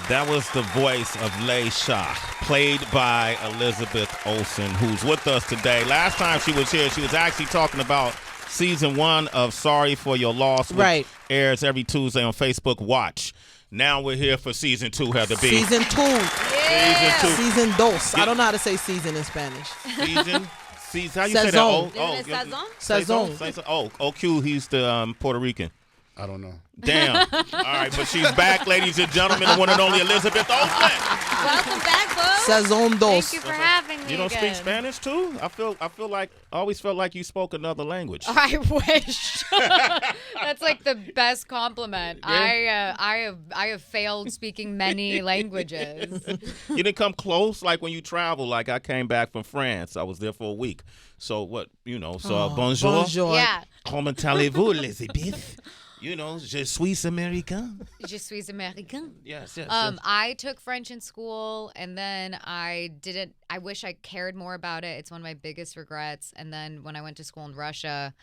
That was the voice of Lei Shah, played by Elizabeth Olsen, who's with us today. Last time she was here, she was actually talking about season 1 of Sorry for Your Loss, which airs every Tuesday on Facebook Watch. Now we're here for season 2, Heather B. Season 2. Yeah. Season 2. Season dos. I don't know how to say season in Spanish. Season. How you say that? Sazon. OQ, he's the Puerto Rican. I don't know. Damn. All right, but she's back, ladies and gentlemen, the one and only Elizabeth Olsen. Welcome back, folks. Sazon dos. Thank you for having me. You don't again. speak Spanish too? I always felt like you spoke another language. I wish. That's like the best compliment. Yeah. I have failed speaking many languages. You didn't come close, like when you travel. Like I came back from France. I was there for a week. So what? Bonjour. Bonjour. Yeah. Comment allez-vous, Elizabeth? Je suis américain. Je suis américain. Yes. I took French in school, and then I didn't. I wish I cared more about it. It's one of my biggest regrets. And then when I went to school in Russia,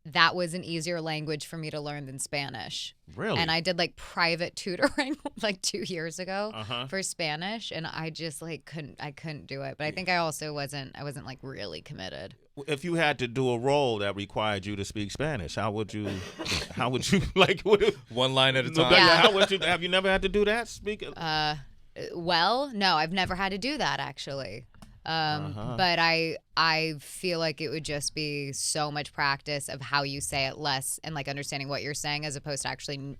that was an easier language for me to learn than Spanish. Really? And I did like private tutoring like 2 years ago for Spanish, and I just couldn't do it. But I think I also wasn't like really committed. If you had to do a role that required you to speak Spanish, how would you like? One line at a time. Yeah. How would you? Have you never had to do that? Well, no, I've never had to do that actually. But I feel like it would just be so much practice of how you say it less and like understanding what you're saying as opposed to actually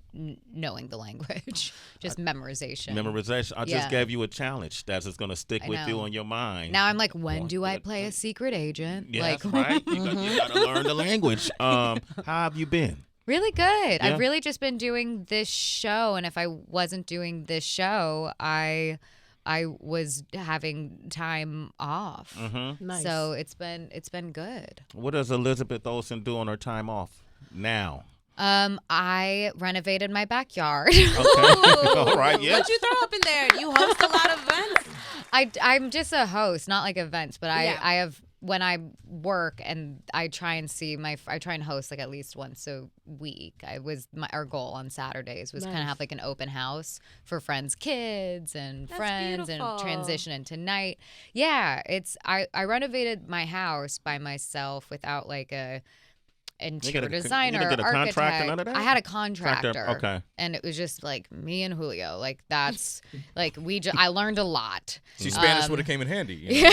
knowing the language. Just memorization. I just gave you a challenge that's just going to stick with you on your mind. Now I'm like, when do I play a secret agent? Yeah, like, that's right. You got to learn the language. How have you been? Really good. Yeah. I've really just been doing this show, and if I wasn't doing this show, I was having time off. Nice. So it's been good. What does Elizabeth Olsen do on her time off now? I renovated my backyard. Okay. All right. Yeah. What'd you throw up in there? You host a lot of events. I'm just a host, not like events, but I have, when I work and I try and host like at least once a week. Our goal on Saturdays was kind of have like an open house for friends' kids and That's friends beautiful. and transition into night. Yeah, I renovated my house by myself without like a interior designer, you didn't get a architect. contractor, none of that? I had a contractor. Okay. And it was just like me and Julio. Like that's like I learned a lot. See, Spanish would have came in handy. Yeah.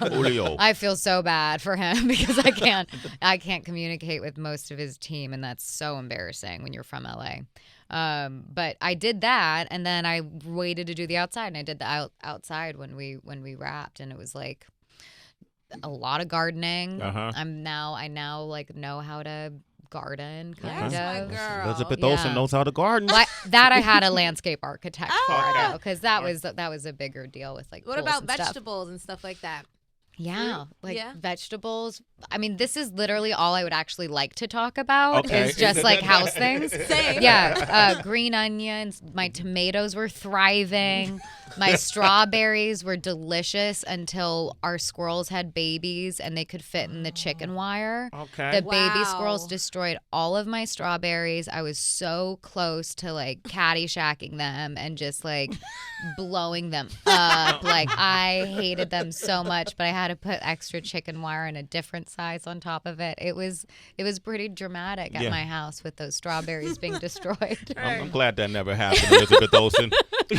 Julio. I feel so bad for him because I can't communicate with most of his team, and that's so embarrassing when you're from LA. But I did that, and then I waited to do the outside, and I did the outside when we wrapped, and it was like a lot of gardening. I now like know how to garden kind Yes, of. my girl. Elizabeth Olsen knows how to garden. That I had a landscape architect for though, because that was a bigger deal with like What pools about and stuff. vegetables and stuff like that? Yeah, like Yeah. vegetables. I mean, this is literally all I would actually like to talk about Okay. is just like house things. Same. Yeah, green onions. My tomatoes were thriving. My strawberries were delicious until our squirrels had babies and they could fit in the chicken wire. Okay. The baby Wow. squirrels destroyed all of my strawberries. I was so close to like caddyshagging them and just like blowing them up. Like I hated them so much, but I had to put extra chicken wire in a different size on top of it. It was pretty dramatic at my house with those strawberries being destroyed. I'm glad that never happened, Elizabeth Olsen.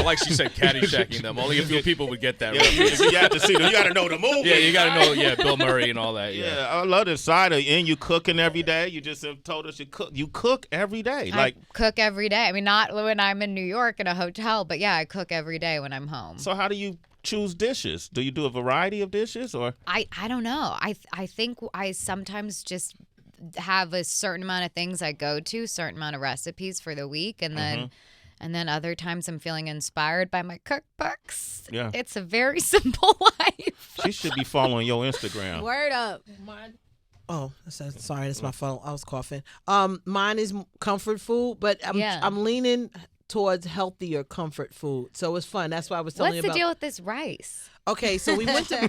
Like she said, caddyshagging them. Only a few people would get that. Yeah, you have to see them. You got to know the movie. Yeah, you got to know. Yeah, Bill Murray and all that. Yeah, I love this side of you. And you cooking every day. You just have told us you cook every day. Like I cook every day. I mean, not when I'm in New York in a hotel, but yeah, I cook every day when I'm home. So how do you choose dishes? Do you do a variety of dishes or? I don't know. I think I sometimes just have a certain amount of things I go to, certain amount of recipes for the week, and then other times I'm feeling inspired by my cookbooks. Yeah. It's a very simple life. She should be following your Instagram. Word up. Oh, sorry, that's my phone. I was coughing. Mine is comfort food, but I'm leaning towards healthier comfort food. So it's fun. That's why I was telling you What's about. the deal with this rice? Okay, so we went to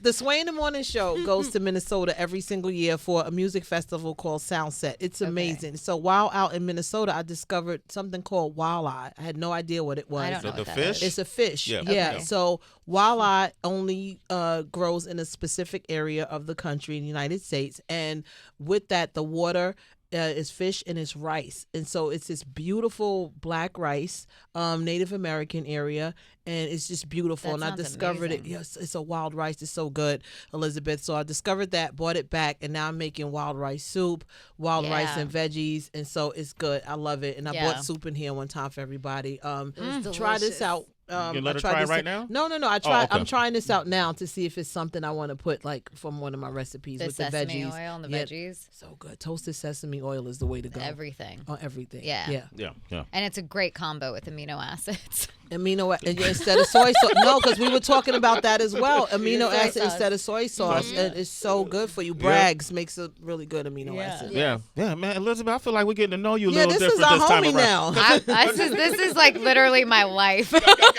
the Sway in the Morning show goes to Minnesota every single year for a music festival called Soundset. It's amazing. So while out in Minnesota, I discovered something called walleye. I had no idea what it was. I don't know The what that fish? is. It's a fish. Yeah. Yeah. Okay. So walleye only grows in a specific area of the country in the United States, and with that, the water is fish and it's rice, and so it's this beautiful black rice, Native American area, and it's just beautiful. That and I sounds discovered amazing. it. Yes, it's a wild rice. It's so good, Elizabeth. So I discovered that, bought it back, and now I'm making wild rice soup, wild rice Yeah. and veggies, and so it's good. I love it, and I Yeah. bought soup in here one time for everybody. was Try this delicious. out. You let I her tried try this right now? No. I okay. I'm trying this out now to see if it's something I want to put like from one of my recipes The with the sesame veggies. oil and the Yeah, veggies. so good. Toasted sesame oil is the way to go. Everything. On everything. Yeah. Yeah. Yeah. And it's a great combo with amino acids. Amino instead of soy sauce. No, because we were talking about that as well. Amino Soy acid sauce. instead of soy sauce. Yeah. And it's so good for you. Bragg's makes a really good amino Yeah. acid. Yeah, man, Elizabeth, I feel like we're getting to know you a Yeah, little this is different our this time homie around. now. This is like literally my life.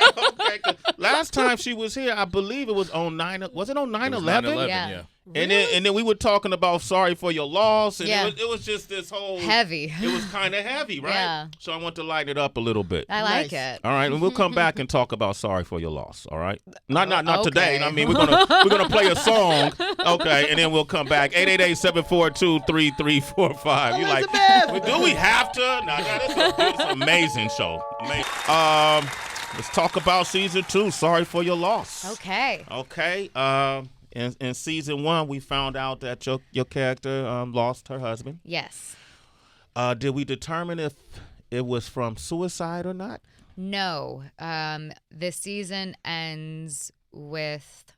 Okay, 'cause last time she was here, I believe it was on 9. Was it on 9/11? 9/11, Yeah. yeah. And then we were talking about sorry for your loss, and Yeah. it was just this whole Heavy. It was kind of heavy, right? Yeah. So I want to lighten it up a little bit. I like Nice. it. All right, and we'll come back and talk about sorry for your loss. All right, not today. Okay. I mean, we're gonna play a song, okay, and then we'll come back. 888-742-3345. You like? Elizabeth! Do we have to? No, it's an amazing show. Amazing. Let's talk about season 2. Sorry for your loss. Okay. Okay. In season 1, we found out that your character lost her husband. Yes. Did we determine if it was from suicide or not? No. This season ends with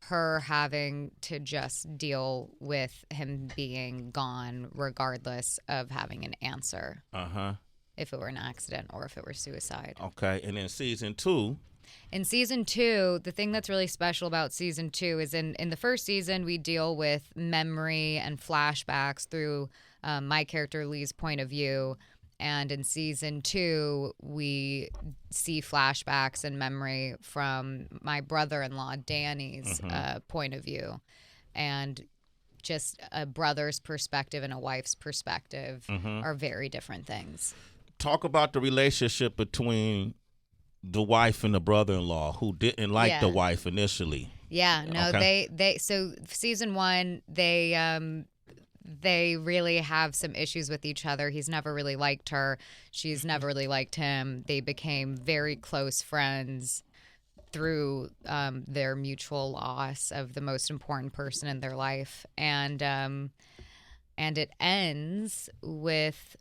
her having to just deal with him being gone regardless of having an answer. If it were an accident or if it were suicide. Okay. And in season 2. In season 2, the thing that's really special about season 2 is in the first season, we deal with memory and flashbacks through my character Lee's point of view. And in season 2, we see flashbacks and memory from my brother-in-law Danny's point of view. And just a brother's perspective and a wife's perspective are very different things. Talk about the relationship between the wife and the brother-in-law who didn't like the wife initially. Yeah, no, Okay. they so season 1, they really have some issues with each other. He's never really liked her. She's never really liked him. They became very close friends through their mutual loss of the most important person in their life. And it ends with,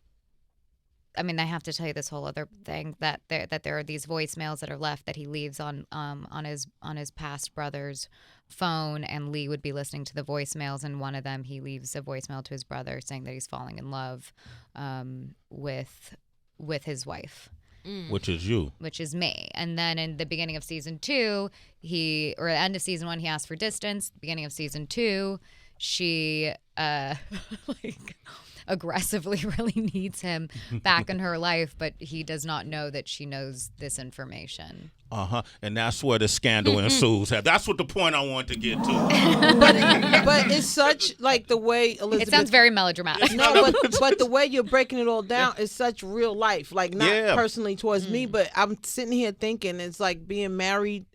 I mean, I have to tell you this whole other thing that there are these voicemails that are left that he leaves on his past brother's phone, and Lee would be listening to the voicemails, and one of them he leaves a voicemail to his brother saying that he's falling in love with his wife. Which is you. Which is me. And then in the beginning of season 2, or the end of season 1, he asked for distance. Beginning of season 2, she aggressively really needs him back in her life, but he does not know that she knows this information. And that's where the scandal ensues. That's what the point I want to get to. But it's such like the way Elizabeth. It sounds very melodramatic. No, but the way you're breaking it all down is such real life. Like not personally towards me, but I'm sitting here thinking it's like being married.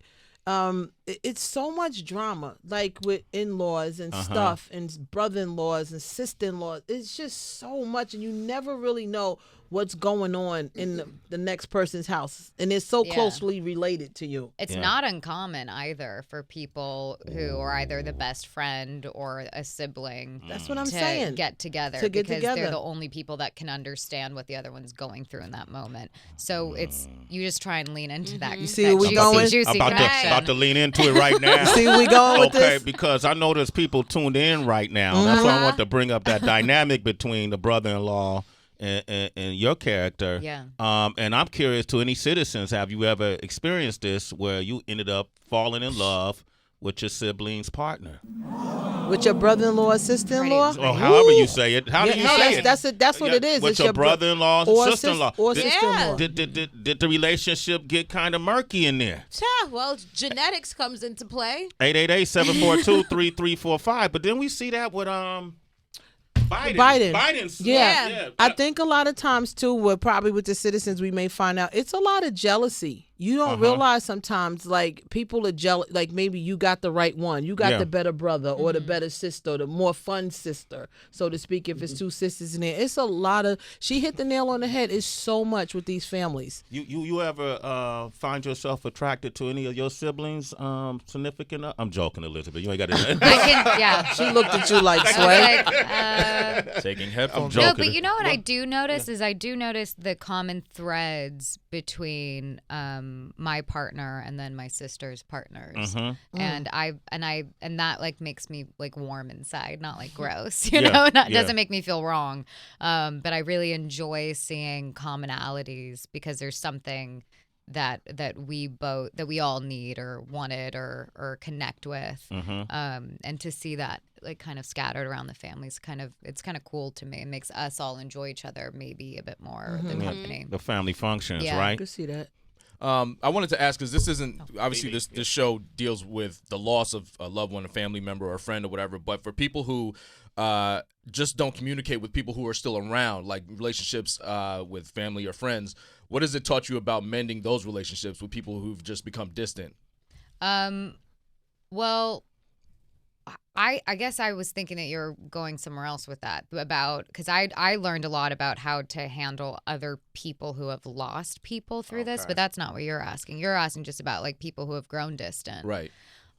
It's so much drama, like with in-laws and stuff, and brother-in-laws and sister-in-laws. It's just so much, and you never really know what's going on in the next person's house, and it's so closely related to you. It's not uncommon either for people who are either the best friend or a sibling. That's what I'm to saying. Get together because they're the only people that can understand what the other one's going through in that moment. So you just try and lean into that. You see where we going? Juicy About to lean into it right now. See where we going with this? Okay, because I know there's people tuned in right now. That's why I want to bring up that dynamic between the brother-in-law and your character. Yeah. And I'm curious to any citizens, have you ever experienced this where you ended up falling in love with your sibling's partner. With your brother-in-law or sister-in-law? Or however you say it. How do you say it? That's what it is. With It's your brother-in-law or sister-in-law. Or sister-in-law. Did the relationship get kind of murky in there? Yeah, well, genetics comes into play. 888-742-3345. But then we see that with Biden. Biden's. Yeah. I think a lot of times, too, probably with the citizens, we may find out it's a lot of jealousy. You don't realize sometimes, like, people are jealous. Like, maybe you got the right one. You got the better brother or the better sister, the more fun sister, so to speak, if it's two sisters in there. It's a lot of, she hit the nail on the head. It's so much with these families. You ever find yourself attracted to any of your siblings significant? I'm joking, Elizabeth. You ain't got to. Yeah. She looked at you like, Sway. Taking headphones. No, but you know what I do notice is I do notice the common threads between my partner and then my sister's partners, and that like makes me like warm inside, not like gross, you know. That doesn't make me feel wrong, but I really enjoy seeing commonalities because there's something that we all need or wanted or connect with, and to see that like kind of scattered around the families, it's kind of cool to me. It makes us all enjoy each other maybe a bit more, the company, the family functions, right? I could see that. I wanted to ask, because this isn't obviously this show deals with the loss of a loved one, a family member, or a friend, or whatever. But for people who just don't communicate with people who are still around, like relationships with family or friends, what has it taught you about mending those relationships with people who've just become distant? Well, I guess I was thinking that you're going somewhere else with that, because I learned a lot about how to handle other people who have lost people through this, but that's not what you're asking. You're asking just about like people who have grown distant. Right.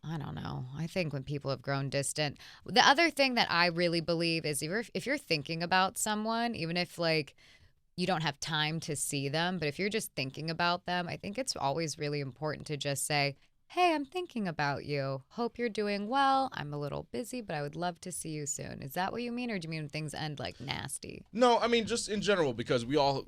I don't know. I think when people have grown distant, the other thing that I really believe is if you're thinking about someone, even if like you don't have time to see them, but if you're just thinking about them, I think it's always really important to just say, hey, I'm thinking about you. Hope you're doing well. I'm a little busy, but I would love to see you soon. Is that what you mean, or do you mean when things end like nasty? No, I mean just in general, because we all,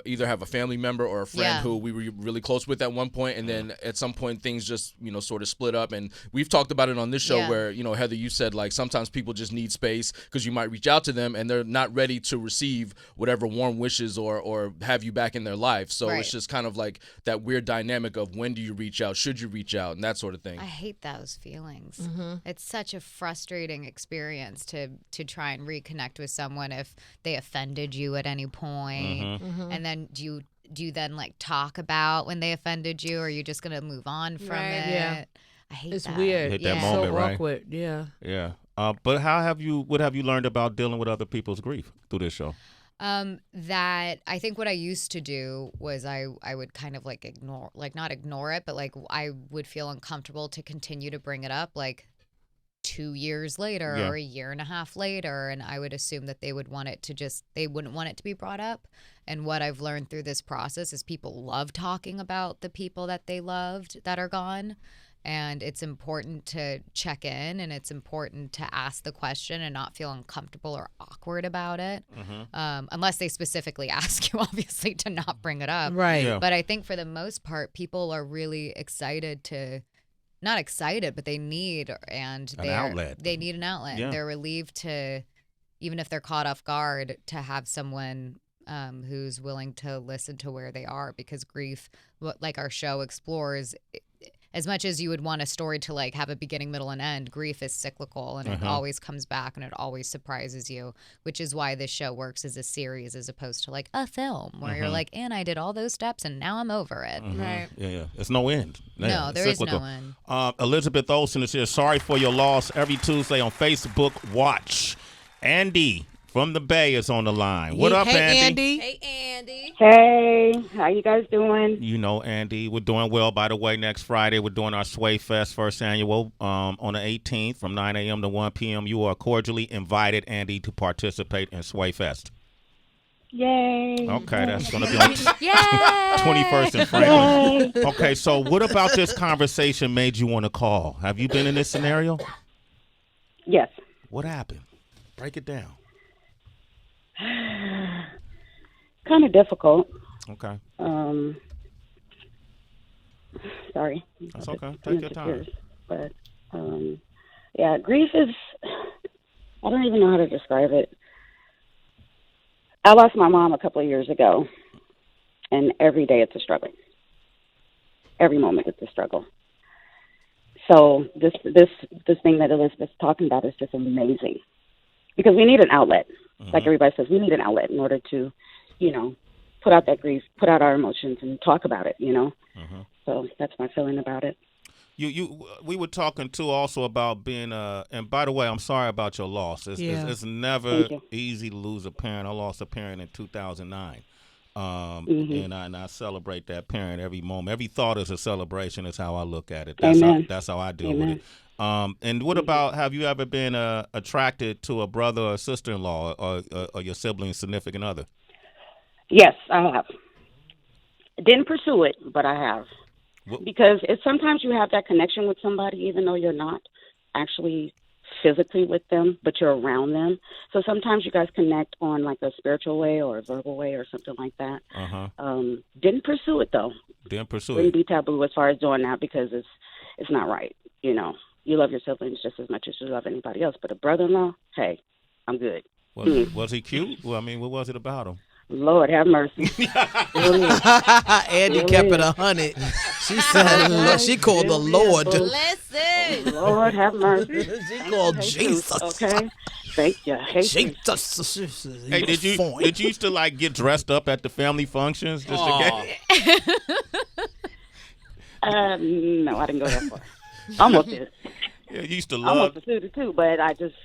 either have a family member or a friend who we were really close with at one point, and then at some point things just, sort of split up. And we've talked about it on this show where, Heather, you said like sometimes people just need space because you might reach out to them and they're not ready to receive whatever warm wishes or have you back in their life. So it's just kind of like that weird dynamic of when do you reach out? Should you reach out? And that sort of thing. I hate those feelings. It's such a frustrating experience to try and reconnect with someone if they offended you at any point. And then do you then like talk about when they offended you, or are you just gonna move on from it? Yeah. I hate it's that. weird. Hit that moment, so right? awkward. Yeah. But what have you learned about dealing with other people's grief through this show? That I think what I used to do was I would kind of like ignore, like not ignore it, but like I would feel uncomfortable to continue to bring it up like 2 years later or a year and a half later, and I would assume that they wouldn't want it to be brought up. And what I've learned through this process is people love talking about the people that they loved that are gone. And it's important to check in, and it's important to ask the question and not feel uncomfortable or awkward about it. Unless they specifically ask you, obviously, to not bring it up. Right. Yeah. But I think for the most part, people are really excited not excited, but they need an outlet. They need an outlet. Yeah. They're relieved to, even if they're caught off guard, to have someone who's willing to listen to where they are, because grief, like our show explores, as much as you would want a story to like have a beginning, middle, and end, grief is cyclical, and it always comes back, and it always surprises you, which is why this show works as a series as opposed to like a film where you're like, and I did all those steps and now I'm over it. Right. Yeah. There's no end. No, there is no end. Elizabeth Olsen is here. Sorry for your loss. Every Tuesday on Facebook Watch. Andy from the Bay is on the line. What up, Andy? Hey, Andy. Hey, how you guys doing? You know, Andy, we're doing well. By the way, next Friday, we're doing our Sway Fest first annual on the 18th from 9 a.m. to 1 p.m. You are cordially invited, Andy, to participate in Sway Fest. Yay. Okay, that's going to be on 21st and Franklin. Yay. Okay, so what about this conversation made you want to call? Have you been in this scenario? Yes. What happened? Break it down. Kind of difficult. Okay. Sorry. That's okay. Take your time. But Yeah, grief is, I don't even know how to describe it. I lost my mom a couple of years ago, and every day it's a struggle. Every moment it's a struggle. So this thing that Elizabeth's talking about is just amazing, because we need an outlet. Like everybody says, we need an outlet in order to, put out that grief, put out our emotions, and talk about it. So that's my feeling about it. We were talking too also about being and by the way, I'm sorry about your loss. It's never easy to lose a parent. I lost a parent in 2009. And I celebrate that parent every moment. Every thought is a celebration is how I look at it. That's how I deal with it. And what about, have you ever been attracted to a brother or sister-in-law or your sibling's significant other? Yes, I have. Didn't pursue it, but I have. Because sometimes you have that connection with somebody, even though you're not actually physically with them, but you're around them. So sometimes you guys connect on like a spiritual way or a verbal way or something like that. Didn't pursue it though. Wouldn't be taboo as far as doing that, because it's not right. You love your siblings just as much as you love anybody else. But a brother-in-law, hey, I'm good. Was he cute? Well, I mean, what was it about him? Lord have mercy. Andy kept it 100. She said, she called the Lord. Listen. Lord have mercy. She called Jesus. Okay. Thank you. Jesus. Hey, did you used to like get dressed up at the family functions just to get? No, I didn't go that far. Almost did. Yeah, you used to love. Almost pursued it too, but I just,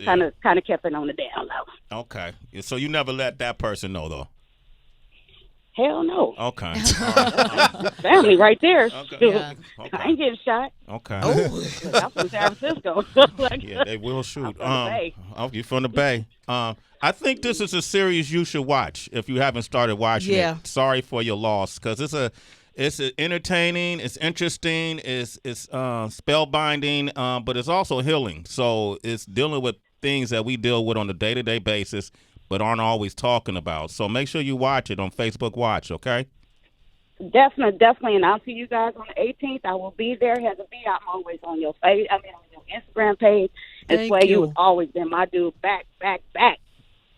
kind of kept it on the down low. Okay, so you never let that person know though. Hell no. Okay. Family right there. Okay. Yeah. Okay. I ain't getting shot. Okay. I'm from San Francisco. Yeah, they will shoot. I'm from the Bay. You're from the Bay. I think this is a series you should watch if you haven't started watching it. Sorry for your loss, because it's entertaining, it's interesting, it's spellbinding, but it's also healing. So it's dealing with things that we deal with on a day-to-day basis, but aren't always talking about. So make sure you watch it on Facebook Watch, okay? Definitely, and I'll see you guys on the 18th. I will be there. Heather B, I'm always on your on your Instagram page. And Sway, you have always been my dude, back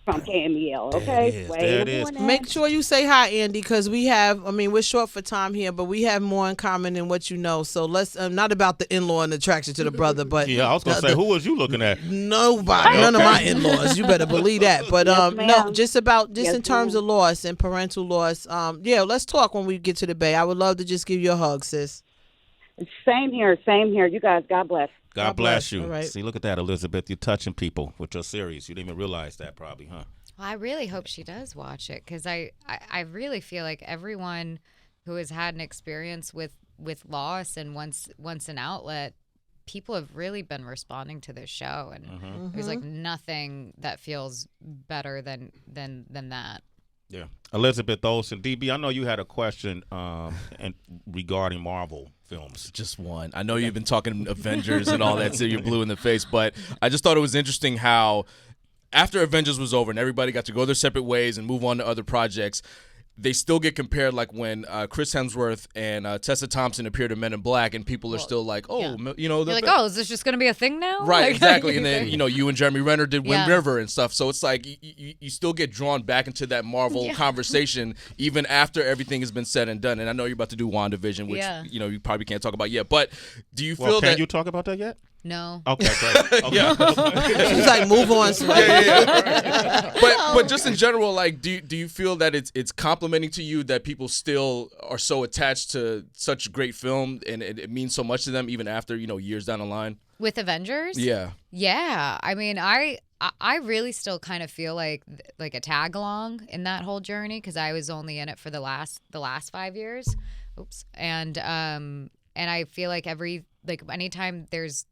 from KMEL, okay? There it is. Make sure you say hi, Andy, because we're short for time here, but we have more in common than what you know. So let's, not about the in-law and attraction to the brother, but. Yeah, I was going to say, who was you looking at? Nobody. None of my in-laws. You better believe that. But no, just in terms of loss and parental loss. Let's talk when we get to the Bay. I would love to just give you a hug, sis. Same here. You guys, God bless. God bless you. Right. See, look at that, Elizabeth. You're touching people with your series. You didn't even realize that probably, huh? Well, I really hope she does watch it, because I really feel like everyone who has had an experience with loss and wants an outlet, people have really been responding to this show. And there's like nothing that feels better than that. Yeah. Elizabeth Olsen, DB, I know you had a question regarding Marvel films. Just one. I know you've been talking Avengers and all that, so you're blue in the face, but I just thought it was interesting how after Avengers was over and everybody got to go their separate ways and move on to other projects, they still get compared, like when Chris Hemsworth and Tessa Thompson appeared in Men in Black, and people are still like, you're like, oh, is this just going to be a thing now? Right, exactly. And then, you and Jeremy Renner did Wind River and stuff. So it's like you still get drawn back into that Marvel conversation even after everything has been said and done. And I know you're about to do WandaVision, which, you probably can't talk about yet. But do you feel can you talk about that yet? No. Okay, great. Okay. She's like, move on. But just in general, like, do you feel that it's complimenting to you that people still are so attached to such great film and it means so much to them even after, years down the line? With Avengers? Yeah. Yeah. I mean, I really still kind of feel like a tag along in that whole journey, because I was only in it for the last 5 years. Oops. And I feel like anytime there's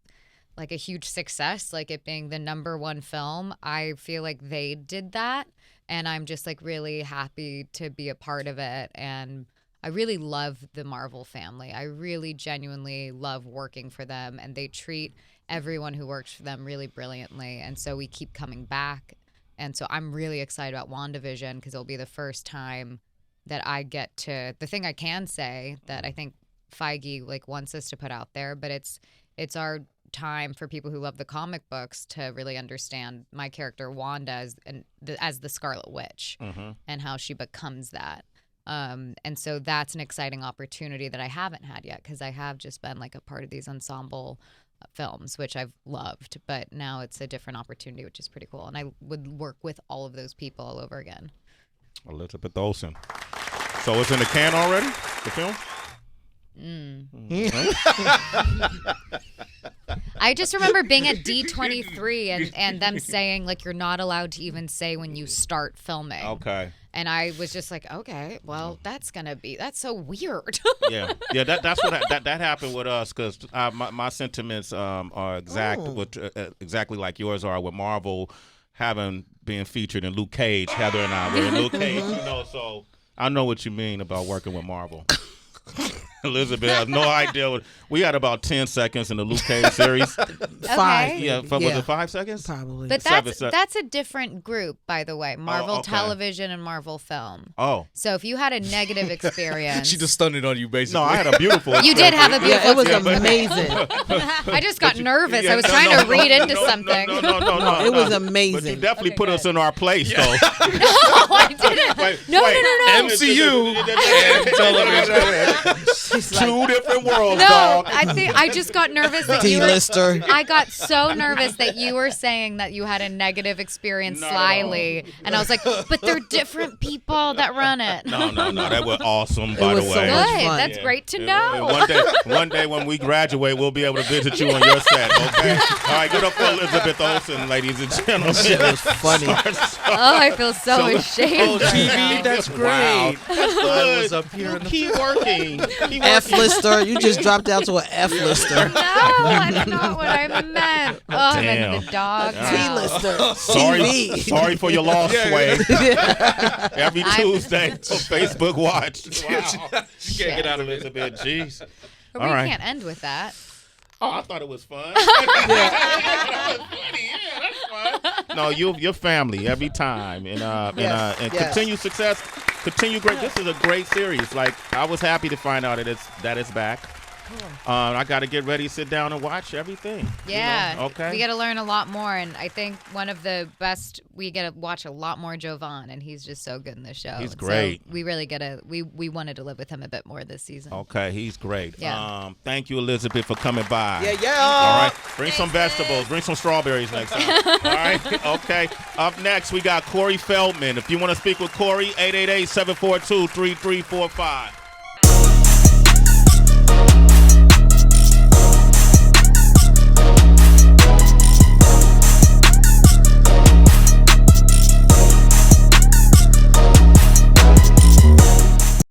like a huge success, like it being the #1 film, I feel like they did that, and I'm just like really happy to be a part of it. And I really love the Marvel family. I really genuinely love working for them, and they treat everyone who works for them really brilliantly. And so we keep coming back. And so I'm really excited about WandaVision, because it'll be the first time that I get to, the thing I can say that I think Feige wants us to put out there, but it's it's our time for people who love the comic books to really understand my character Wanda as the Scarlet Witch and how she becomes that. And so that's an exciting opportunity that I haven't had yet because I have just been like a part of these ensemble films, which I've loved. But now it's a different opportunity, which is pretty cool. And I would work with all of those people all over again. Elizabeth Olsen. So it's in the can already, the film? I just remember being at D23 and them saying, like, you're not allowed to even say when you start filming. Okay. And I was just like, okay, well, that's so weird. Yeah, that's what that happened with us because my sentiments are exactly like yours are with Marvel having been featured in Luke Cage. Heather and I were in Luke Cage, so I know what you mean about working with Marvel. Elizabeth has no idea. We had about 10 seconds in the Luke Cage series. 5. Yeah, was it 5 seconds? Probably. But that's a different group, by the way. Marvel Television and Marvel Film. Oh. So if you had a negative experience. She just stunned it on you, basically. No, I had a beautiful You did have a beautiful it was amazing. I just got nervous. I was trying to read into something. No. It was amazing. But you definitely put us in our place, though. No, I didn't. No. MCU and television. Two different worlds, No, dog. I just got nervous that D-lister. I got so nervous that you were saying that you had a negative experience slyly. And I was like, but they're different people that run it. No. That was awesome, by the was way. so Good. much fun. That's great to know. One day when we graduate, we'll be able to visit you on your set, okay? All right, good up for Elizabeth Olsen, ladies and gentlemen. Shit was funny. Oh, I feel so ashamed. TV, that's great. Wow. I was up here in the Keep working. F-lister. You just dropped down to an F-lister. No, that's not what I meant. Oh, I Damn. meant the dog. T-lister. Sorry for your loss, Sway. Every Tuesday on Facebook Watch. Wow. She can't get out of it. Elizabeth, jeez. But All we right. can't end with that. Oh, I thought it was fun. That was funny. Yeah, that's fun. No, your family every time, and continue success, continue great. This is a great series. Like I was happy to find out that it's back. Cool. I got to get ready to sit down and watch everything. Yeah. Okay. We got to learn a lot more, and I think one of the best. We get to watch a lot more Jovan, and he's just so good in this show. He's great. So we really we wanted to live with him a bit more this season. Okay, he's great. Yeah. Thank you, Elizabeth, for coming by. Yeah. All right. Bring some vegetables. Bring some strawberries next time. All right. Okay. Up next, we got Corey Feldman. If you want to speak with Corey, 888-742-3345.